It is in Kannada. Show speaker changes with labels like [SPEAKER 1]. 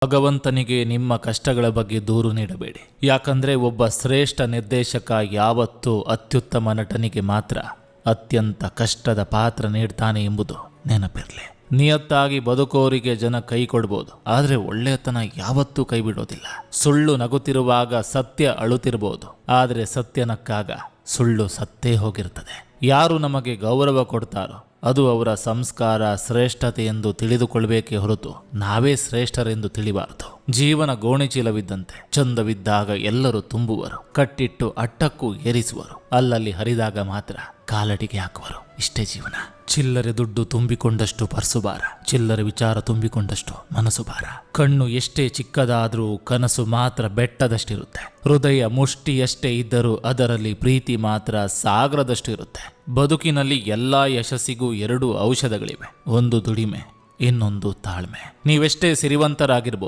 [SPEAKER 1] ಭಗವಂತನಿಗೆ ನಿಮ್ಮ ಕಷ್ಟಗಳ ಬಗ್ಗೆ ದೂರು ನೀಡಬೇಡಿ. ಯಾಕಂದ್ರೆ ಒಬ್ಬ ಶ್ರೇಷ್ಠ ನಿರ್ದೇಶಕ ಯಾವತ್ತೂ ಅತ್ಯುತ್ತಮ ನಟನಿಗೆ ಮಾತ್ರ ಅತ್ಯಂತ ಕಷ್ಟದ ಪಾತ್ರ ನೀಡ್ತಾನೆ ಎಂಬುದು ನೆನಪಿರಲಿ. ನಿಯತ್ತಾಗಿ ಬದುಕೋರಿಗೆ ಜನ ಕೈ ಕೊಡ್ಬೋದು, ಆದರೆ ಒಳ್ಳೆಯತನ ಯಾವತ್ತೂ ಕೈ ಬಿಡೋದಿಲ್ಲ. ಸುಳ್ಳು ನಗುತ್ತಿರುವಾಗ ಸತ್ಯ ಅಳುತ್ತಿರ್ಬೋದು, ಆದರೆ ಸತ್ಯ ನಕ್ಕಾಗ ಸುಳ್ಳು ಸತ್ತೇ ಹೋಗಿರ್ತದೆ. ಯಾರು ನಮಗೆ ಗೌರವ ಕೊಡ್ತಾರೋ ಅದು ಅವರ ಸಂಸ್ಕಾರ ಶ್ರೇಷ್ಠತೆ ಎಂದು ತಿಳಿದುಕೊಳ್ಳಬೇಕೇ ಹೊರತು ನಾವೇ ಶ್ರೇಷ್ಠರೆಂದು ತಿಳಿಬಾರದು. ಜೀವನ ಗೋಣಿಚೀಲವಿದ್ದಂತೆ, ಚಂದವಿದ್ದಾಗ ಎಲ್ಲರೂ ತುಂಬುವರು, ಕಟ್ಟಿಟ್ಟು ಅಟ್ಟಕ್ಕೂ ಏರಿಸುವರು, ಅಲ್ಲಲ್ಲಿ ಹರಿದಾಗ ಮಾತ್ರ ಕಾಲಡಿಗೆ ಹಾಕುವರು. ಇಷ್ಟೇ ಜೀವನ. ಚಿಲ್ಲರೆ ದುಡ್ಡು ತುಂಬಿಕೊಂಡಷ್ಟು ಪರ್ಸು ಭಾರ, ಚಿಲ್ಲರೆ ವಿಚಾರ ತುಂಬಿಕೊಂಡಷ್ಟು ಮನಸ್ಸು ಭಾರ. ಕಣ್ಣು ಎಷ್ಟೇ ಚಿಕ್ಕದಾದರೂ ಕನಸು ಮಾತ್ರ ಬೆಟ್ಟದಷ್ಟಿರುತ್ತೆ. ಹೃದಯ ಮುಷ್ಟಿಯಷ್ಟೇ ಇದ್ದರೂ ಅದರಲ್ಲಿ ಪ್ರೀತಿ ಮಾತ್ರ ಸಾಗರದಷ್ಟು ಇರುತ್ತೆ. ಬದುಕಿನಲ್ಲಿ ಎಲ್ಲಾ ಯಶಸ್ಸಿಗೂ 2 ಔಷಧಗಳಿವೆ, ಒಂದು ದುಡಿಮೆ, ಇನ್ನೊಂದು ತಾಳ್ಮೆ. ನೀವೆಷ್ಟೇ ಸಿರಿವಂತರಾಗಿರ್ಬೋದು,